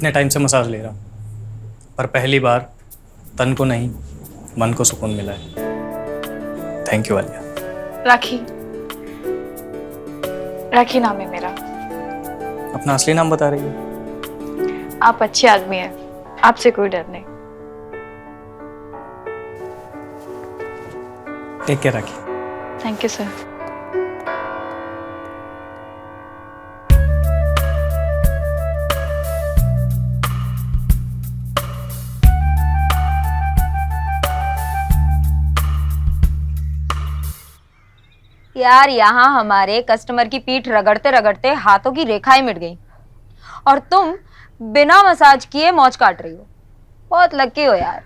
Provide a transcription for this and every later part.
इतने टाइम से मसाज ले रहा, पर पहली बार तन को नहीं मन को सुकून मिला है। Thank you Alia. राखी, राखी नाम है मेरा। अपना असली नाम बता रही है? आप अच्छे आदमी हैं, आपसे कोई डर नहीं। Take care Rakhi. Thank you sir. यार यहाँ हमारे कस्टमर की पीठ रगड़ते रगड़ते हाथों की रेखाएं मिट गई और तुम बिना मसाज किए मौज काट रही हो। बहुत लकी हो यार।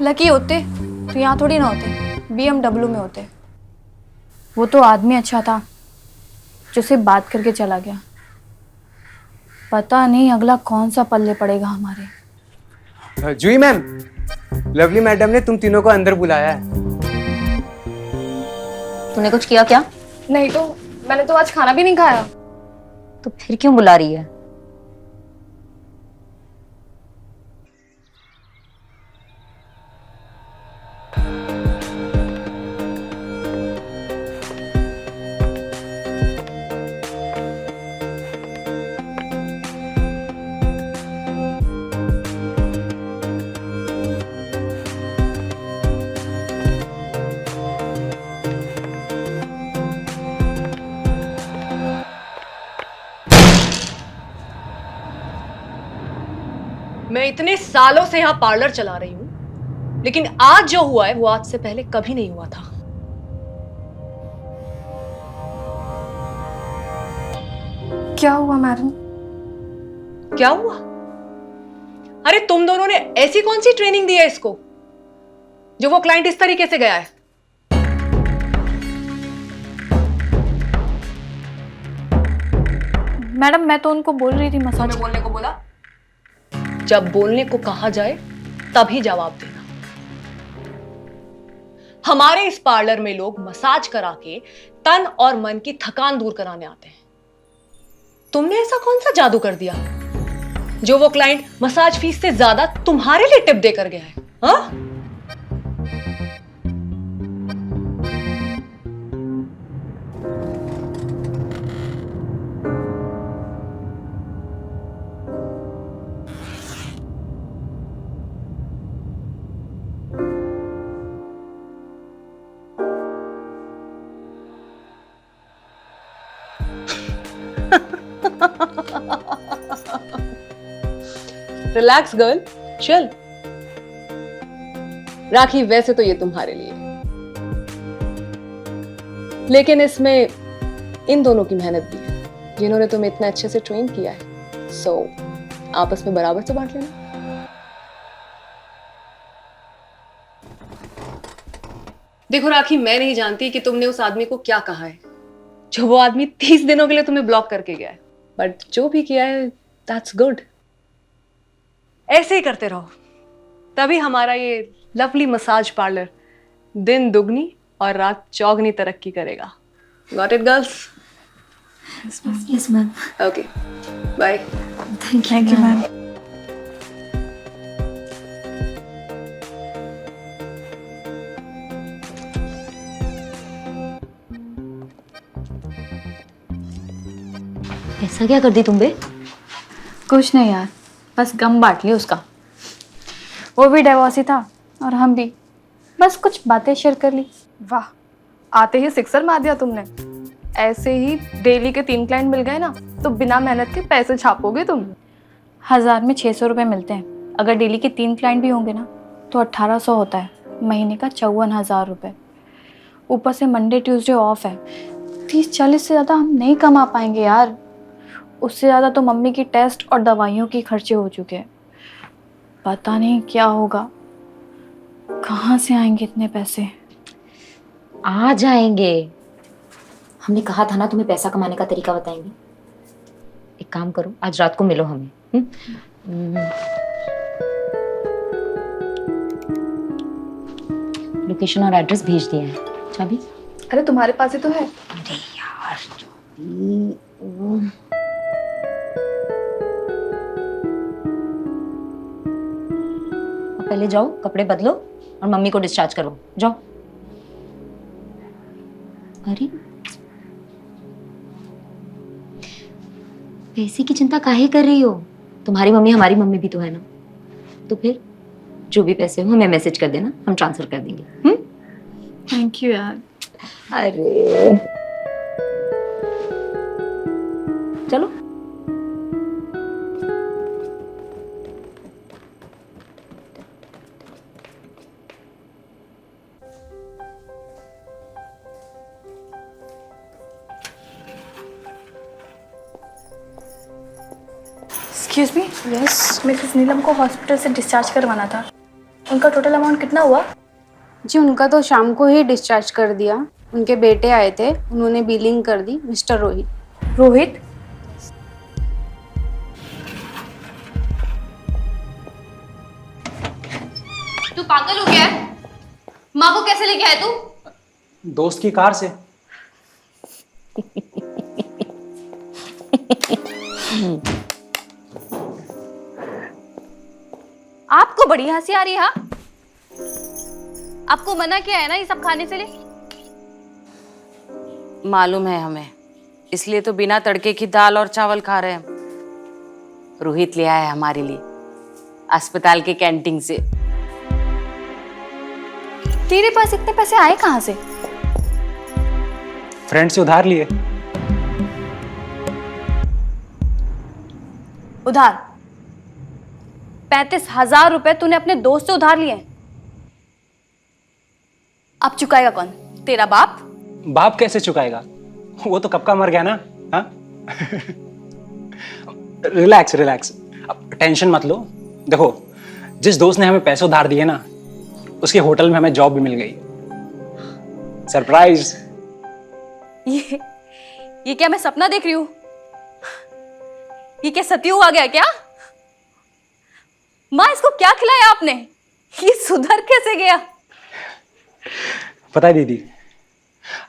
लकी होते तो यहाँ थोड़ी ना होते, BMW में होते। वो तो आदमी अच्छा था जो सिर्फ बात करके चला गया। पता नहीं अगला कौन सा पल्ले पड़ेगा हमारे। जूही मैम, लवली मैडम ने तुम तीनों को अंदर बुलाया है। तूने कुछ किया क्या? नहीं तो मैंने तो आज खाना भी नहीं खाया। तो फिर क्यों बुला रही है? मैं इतने सालों से यहाँ पार्लर चला रही हूँ, लेकिन आज जो हुआ है वो आज से पहले कभी नहीं हुआ था। क्या हुआ मैडम? क्या हुआ? अरे तुम दोनों ने ऐसी कौन सी ट्रेनिंग दी है इसको जो वो क्लाइंट इस तरीके से गया है? मैडम मैं तो उनको बोल रही थी मसाज बोलने को बोला? जब बोलने को कहा जाए तभी जवाब देना। हमारे इस पार्लर में लोग मसाज करा के तन और मन की थकान दूर कराने आते हैं। तुमने ऐसा कौन सा जादू कर दिया जो वो क्लाइंट मसाज फीस से ज्यादा तुम्हारे लिए टिप देकर गया है? हाँ? रिलैक्स गर्ल, चल। राखी, वैसे तो ये तुम्हारे लिए, लेकिन इसमें इन दोनों की मेहनत भी है जिन्होंने तुम्हें इतने अच्छे से ट्रेन किया है। सो आपस में बराबर से बांट लेना। देखो राखी, मैं नहीं जानती कि तुमने उस आदमी को क्या कहा है जो वो आदमी 30 दिनों के लिए तुम्हें ब्लॉक करके गया है, बट जो भी किया है दैट्स गुड। ऐसे ही करते रहो, तभी हमारा ये लवली मसाज पार्लर दिन दुगनी और रात चौगनी तरक्की करेगा। Got it girls? Yes ma'am. Okay, bye. Thank you ma'am. ऐसा क्या कर दी तुम बे? कुछ नहीं यार, बस गम बांट ली उसका। वो भी डिवोर्सी था और हम भी, बस कुछ बातें शेयर कर ली। वाह, आते ही सिक्सर मार दिया तुमने। ऐसे ही डेली के 3 क्लाइंट मिल गए ना तो बिना मेहनत के पैसे छापोगे तुम। 1000 में 600 रुपये मिलते हैं। अगर डेली के 3 क्लाइंट भी होंगे ना तो 1800 होता है, महीने का 54,000 रुपये। ऊपर से मंडे ट्यूसडे ऑफ है। 30-40 से ज़्यादा हम नहीं कमा पाएंगे यार। उससे ज़्यादा तो मम्मी की टेस्ट और दवाइयों की खर्चे हो चुके हैं। पता नहीं क्या होगा, कहाँ से आएंगे इतने पैसे। आ जाएंगे। हमने कहा था ना तुम्हें पैसा कमाने का तरीका बताएंगे। एक काम करो, आज रात को मिलो हमें। लोकेशन और एड्रेस भेज दिया है। चाबी? अरे तुम्हारे पास ही तो है। अरे यार, पहले जाओ कपड़े बदलो और मम्मी को डिस्चार्ज करो, जाओ। अरे पैसे की चिंता काहे कर रही हो? तुम्हारी मम्मी हमारी मम्मी भी तो है ना। तो फिर जो भी पैसे हो हमें मैसेज कर देना, हम ट्रांसफर कर देंगे। थैंक यू यार। अरे चलो। Excuse me. यस, मिसेस नीलम को हॉस्पिटल से डिस्चार्ज करवाना था। उनका टोटल अमाउंट कितना हुआ? जी उनका तो शाम को ही डिस्चार्ज कर दिया। उनके बेटे आए थे, उन्होंने बिलिंग कर दी, मिस्टर रोहित। रोहित? तू पागल हो गया है? माँ को कैसे लेके आया तू? दोस्त की कार से। आपको बड़ी हंसी आ रही है? हाँ? आपको मना किया है ना ये सब खाने से लिए? मालूम है हमें, इसलिए तो बिना तड़के की दाल और चावल खा रहे हैं। रोहित ले आया है हमारे लिए अस्पताल के कैंटीन से। तेरे पास इतने पैसे आए कहाँ से? फ्रेंड से उधार लिए। उधार? 35,000 रुपए तूने अपने दोस्त से उधार लिए? अब चुकाएगा कौन? तेरा बाप? बाप कैसे चुकाएगा? वो तो कब का मर गया ना। हाँ? रिलैक्स रिलैक्स, अब टेंशन मत लो। देखो, जिस दोस्त ने हमें पैसे उधार दिए ना, उसके होटल में हमें जॉब भी मिल गई। सरप्राइज। ये क्या मैं सपना देख रही हूँ? ये क्या सत्यू आ गया क्या? माँ, इसको क्या खिलाया आपने? ये सुधर कैसे गया? पता है दीदी,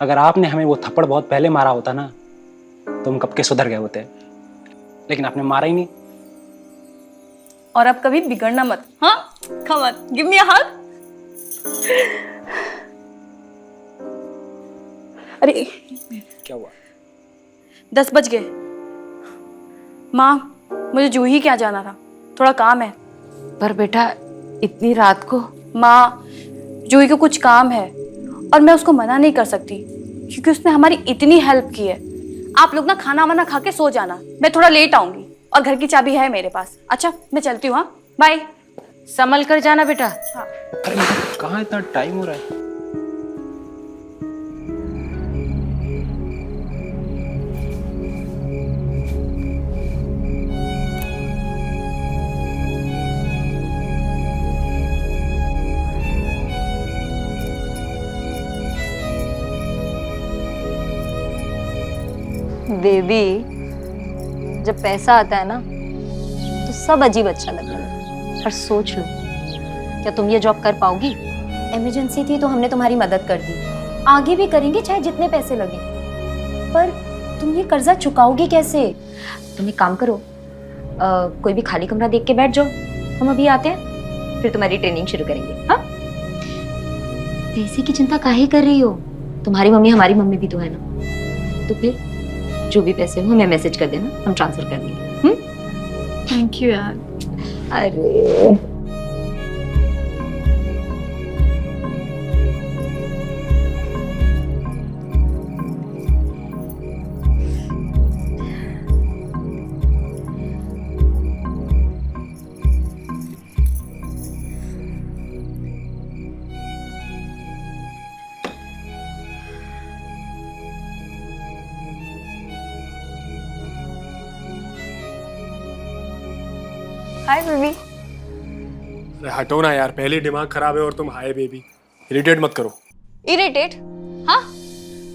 अगर आपने हमें वो थप्पड़ बहुत पहले मारा होता ना, तो हम कब के सुधर गए होते। लेकिन आपने मारा ही नहीं। और अब कभी बिगड़ना मत। हाँ, कम ऑन, गिव मी अ हग। अरे क्या हुआ? 10 बज गए। माँ, मुझे जूही क्या जाना था, थोड़ा काम है। पर बेटा इतनी रात को? माँ, जूही को कुछ काम है और मैं उसको मना नहीं कर सकती क्योंकि उसने हमारी इतनी हेल्प की है। आप लोग ना खाना वाना खा के सो जाना, मैं थोड़ा लेट आऊंगी और घर की चाबी है मेरे पास। अच्छा, मैं चलती हूँ। हाँ, बाय। संभल कर जाना बेटा। हाँ। अरे कहाँ इतना टाइम हो रहा है? बेबी, जब पैसा आता है ना तो सब अजीब अच्छा लगता है। पर सोच लो, क्या तुम ये जॉब कर पाओगी? इमरजेंसी थी तो हमने तुम्हारी मदद कर दी, आगे भी करेंगे चाहे जितने पैसे लगे। पर तुम ये कर्जा चुकाओगी कैसे? तुम एक काम करो, कोई भी खाली कमरा देख के बैठ जाओ, हम अभी आते हैं, फिर तुम्हारी ट्रेनिंग शुरू करेंगे। हाँ, पैसे की चिंता काहे कर रही हो? तुम्हारी मम्मी हमारी मम्मी भी तो है ना। तो फिर जो भी पैसे हो हमें मैसेज कर देना, हम ट्रांसफर कर देंगे। थैंक यू यार। अरे हाय बेबी। अरे हटो ना यार, पहले दिमाग खराब है और तुम हाय बेबी। इरिटेट मत करो। इरिटेट? हाँ,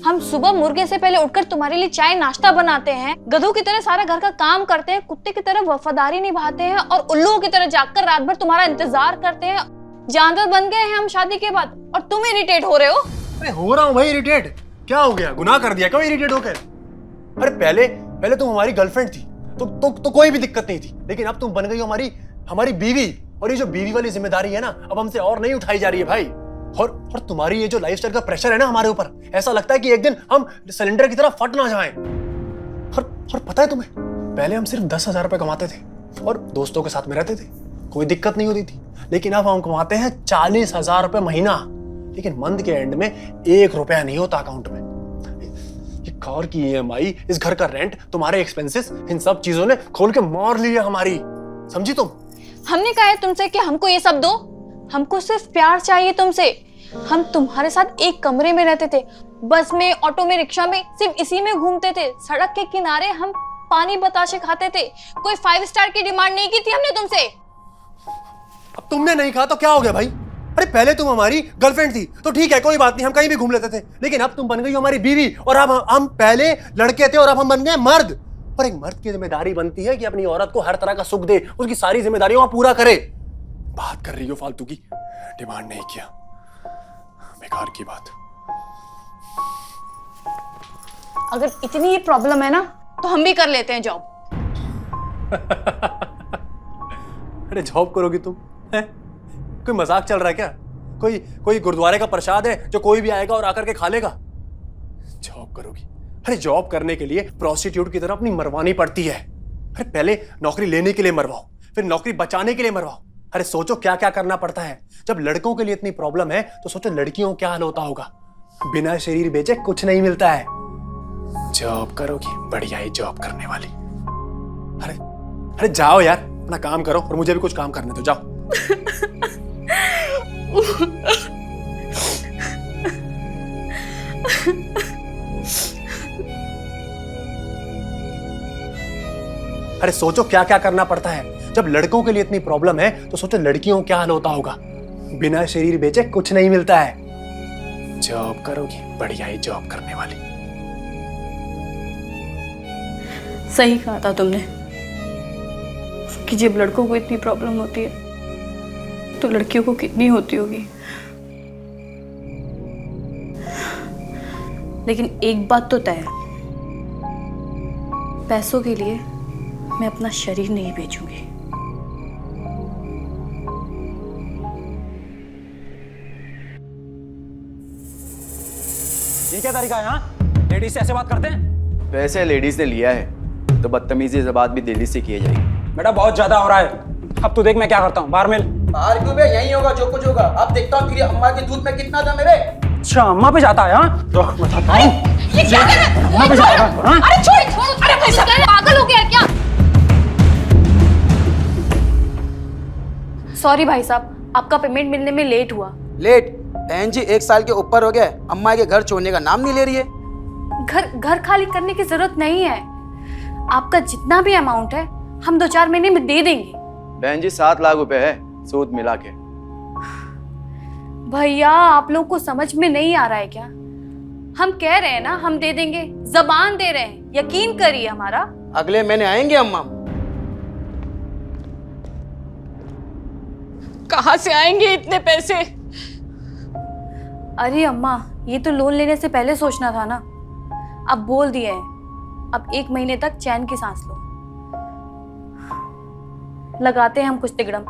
हम सुबह मुर्गे से पहले उठकर तुम्हारे लिए चाय नाश्ता बनाते हैं, गधों की तरह सारा घर का काम करते हैं, कुत्ते की तरह वफादारी निभाते हैं और उल्लुओं की तरह जागकर रात भर तुम्हारा इंतजार करते हैं। जानवर बन गए हैं हम शादी के बाद और तुम इरिटेट हो रहे हो? अरे हो रहा हूँ भाई इरिटेट। क्या हो गया? गुनाह कर दिया? क्यों इरिटेट होकर? अरे पहले तुम हमारी गर्लफ्रेंड थी तो कोई भी दिक्कत नहीं थी, लेकिन अब तुम बन गई हो हमारी बीवी। और ये जो बीवी वाली जिम्मेदारी है ना, अब हमसे और नहीं उठाई जा रही है भाई। और तुम्हारी ये जो लाइफस्टाइल का प्रेशर है ना हमारे ऊपर, ऐसा लगता है कि एक दिन हम सिलेंडर की तरह फट ना जाएं। और पता है तुम्हें, पहले हम सिर्फ 10,000 रुपए कमाते थे और दोस्तों के साथ में रहते थे, कोई दिक्कत नहीं होती थी। लेकिन अब हम कमाते हैं 40,000 रुपए महीना, लेकिन मंथ के एंड में 1 रुपया नहीं होता अकाउंट में। ये कार की EMI, इस घर का रेंट, तुम्हारे एक्सपेंसेस, इन सब चीजों ने खोल के मार ली है हमारी, समझी तुम? हमने कहा है तुमसे कि हमको ये सब दो, हमको सिर्फ प्यार चाहिए तुमसे। हम तुम्हारे साथ एक कमरे में रहते थे, बस में, ऑटो में, रिक्शा में, सिर्फ इसी में घूमते थे। सड़क के किनारे हम पानी बताशे खाते थे। कोई 5 स्टार की डिमांड नहीं की थी हमने तुमसे। अब तुमने नहीं कहा तो क्या हो गया भाई? अरे पहले तुम हमारी गर्लफ्रेंड थी तो ठीक है, कोई बात नहीं, हम कहीं भी घूम लेते थे। लेकिन अब तुम बन गई हो हमारी बीवी, और अब हम पहले लड़के थे और अब हम बन गए मर्द। और एक मर्द की जिम्मेदारी बनती है कि अपनी औरत को हर तरह का सुख दे, उसकी सारी जिम्मेदारियों को पूरा करे। बात कर रही हो फालतू की, डिमांड नहीं किया, बेकार की बात। अगर इतनी ही प्रॉब्लम है ना तो हम भी कर लेते हैं जॉब। अरे जॉब करोगी तुम? है? कोई मजाक चल रहा है क्या? कोई गुरुद्वारे का प्रसाद है जो कोई भी आएगा और आकर के खा लेगा? जॉब करोगी? अरे जॉब करने के लिए प्रोस्टिट्यूट की तरह अपनी मरवानी पड़ती है। अरे पहले नौकरी लेने के लिए मरवाओ, फिर नौकरी बचाने के लिए मरवाओ। अरे सोचो क्या क्या करना पड़ता है। जब लड़कों के लिए इतनी प्रॉब्लम है तो सोचो लड़कियों को क्या हाल होता होगा। बिना शरीर बेचे कुछ नहीं मिलता है। जॉब करोगी? बढ़िया ही जॉब करने वाली। अरे जाओ यार, अपना काम करो और मुझे भी कुछ काम करने दो, जाओ। अरे सोचो क्या क्या करना पड़ता है। जब लड़कों के लिए इतनी प्रॉब्लम है तो सोचो लड़कियों को क्या हाल होता होगा। बिना शरीर बेचे कुछ नहीं मिलता है। जॉब करोगी? बढ़िया ही जॉब करने वाली। सही कहा था तुमने कि जब लड़कों को इतनी प्रॉब्लम होती है तो लड़कियों को कितनी होती होगी। लेकिन एक बात तो तय है, पैसों के लिए मैं अपना शरीर नहीं बेचूंगी। ये क्या तरीका है? हाँ, लेडीज से ऐसे बात करते हैं? वैसे लेडीज ने लिया है तो बदतमीजी से बात भी दिल्ली से की जाएगी। बेटा बहुत ज्यादा हो रहा है, अब तू देख मैं क्या करता हूँ। बाहर मिल। बाहर क्यों बे? यही होगा जो कुछ होगा। अब देखता हूँ तेरी अम्मा के दूध में कितना दम है बे। अच्छा अम्मा पे जाता है? हाँ तो बताता हूँ। ये क्या कर रहे हो? अम्मा पे जाता है। हाँ? अरे छोड़, अरे पागल हो गया क्या? सॉरी भाई साहब, आपका पेमेंट मिलने में लेट हुआ। लेट? बहन जी 1 साल के ऊपर हो गया, अम्मा के घर छोड़ने का नाम नहीं ले रही है। घर खाली करने की जरूरत नहीं है। आपका जितना भी अमाउंट है हम 2-4 महीने में दे देंगे। बहन जी 7 लाख रुपए है सूद मिला के। भैया आप लोगों को समझ में नहीं आ रहा है क्या? हम कह रहे हैं ना हम दे देंगे, जबान दे रहे हैं, यकीन करिए हमारा। अगले महीने आएंगे अम्मा। कहाँ से आएंगे इतने पैसे? अरे अम्मा, ये तो लोन लेने से पहले सोचना था ना। अब बोल दिए हैं, अब 1 महीने तक चैन की सांस लो। लगाते हैं हम कुछ तिगड़म।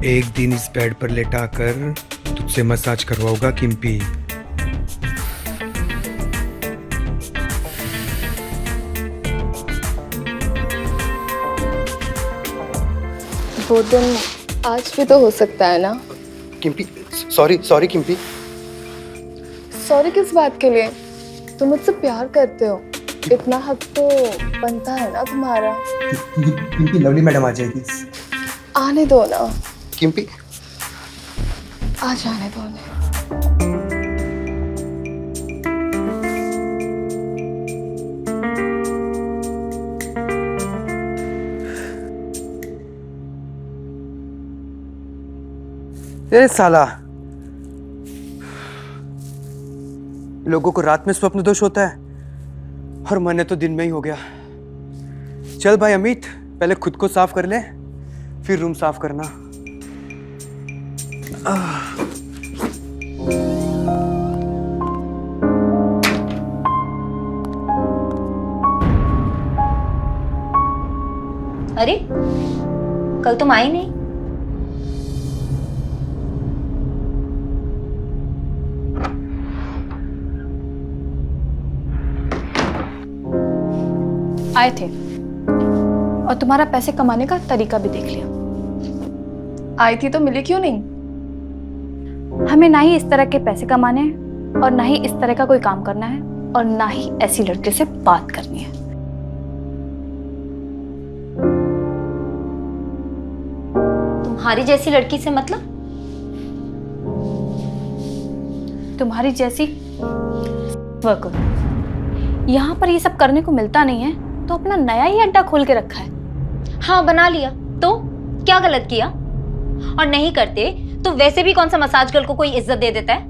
एक दिन इस बेड पर लेटाकर तुझसे मसाज करवाऊंगा किम्पी। वो दिन आज भी तो हो सकता है ना? किम्पी सॉरी किम्पी। सॉरी किस बात के लिए? तुम मुझसे प्यार करते हो, इतना हक तो बनता है ना तुम्हारा। किम्पी लवली मैडम आ जाएगी। आने दो ना, किम्पी आ जाने दो उन्हें। ए साला, लोगों को रात में स्वप्न दोष होता है और मैंने तो दिन में ही हो गया। चल भाई अमित, पहले खुद को साफ कर ले, फिर रूम साफ करना। अरे कल तुम आई नहीं। आए थे और तुम्हारा पैसे कमाने का तरीका भी देख लिया। आई थी तो मिली क्यों नहीं? हमें ना ही इस तरह के पैसे कमाने हैं और ना ही इस तरह का कोई काम करना है और ना ही ऐसी लड़कियों से बात करनी है। तुम्हारी जैसी लड़की से मतलब? तुम्हारी जैसी वर्कर। यहाँ पर ये सब करने को मिलता नहीं है तो अपना नया ही अड्डा खोल के रखा है। हाँ बना लिया तो क्या गलत किया? और नहीं करते तो वैसे भी कौन सा मसाज गर्ल को कोई इज्जत दे देता है?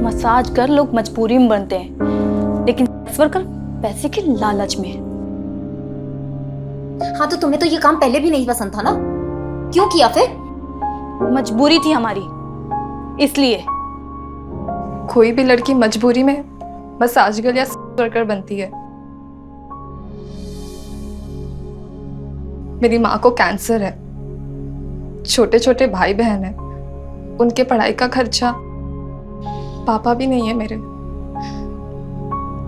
मसाज कर लोग मजबूरी में बनते हैं, लेकिन सेक्स वर्कर पैसे के लालच में है। हाँ तो तुम्हें तो ये काम पहले भी नहीं पसंद था ना, क्यों किया फिर? मजबूरी थी हमारी, इसलिए। कोई भी लड़की मजबूरी में मसाज गर्ल या सेक्स वर्कर बनती है। मेरी माँ को कैंसर है, छोटे छोटे भाई बहन हैं, उनके पढ़ाई का खर्चा, पापा भी नहीं है मेरे।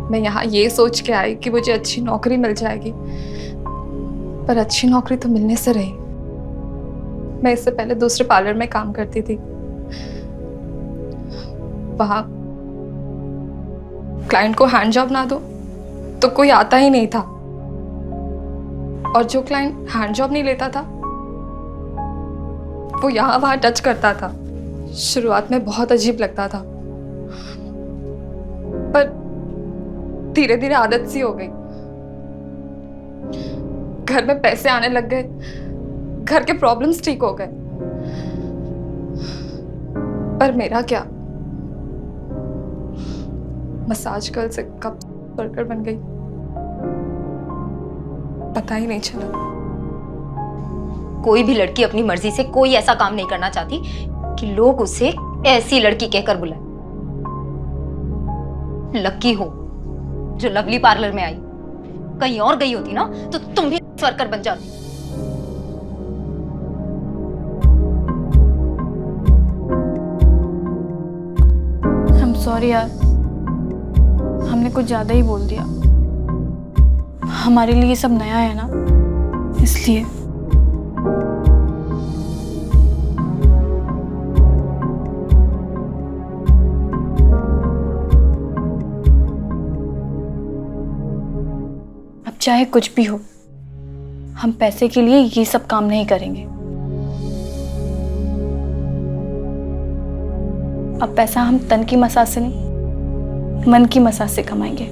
मैं यहाँ ये सोच के आई कि मुझे अच्छी नौकरी मिल जाएगी, पर अच्छी नौकरी तो मिलने से रही। मैं इससे पहले दूसरे पार्लर में काम करती थी। वहां क्लाइंट को हैंड जॉब ना दो तो कोई आता ही नहीं था, और जो क्लाइंट हैंड जॉब नहीं लेता था वो यहाँ वहां टच करता था। शुरुआत में बहुत अजीब लगता था, पर धीरे धीरे आदत सी हो गई। घर में पैसे आने लग गए, घर के प्रॉब्लम्स ठीक हो गए। पर मेरा क्या, मसाज गर्ल से कब वर्कर बन गई पता ही नहीं चला। कोई भी लड़की अपनी मर्जी से कोई ऐसा काम नहीं करना चाहती कि लोग उसे ऐसी लड़की कहकर बुलाए। लकी हो जो लवली पार्लर में आई, कहीं और गई होती ना तो तुम भी वर्कर बन जाती। I'm sorry यार, हमने कुछ ज्यादा ही बोल दिया। हमारे लिए ये सब नया है ना, इसलिए। अब चाहे कुछ भी हो, हम पैसे के लिए ये सब काम नहीं करेंगे। अब पैसा हम तन की मसाज से नहीं, मन की मसाज से कमाएंगे।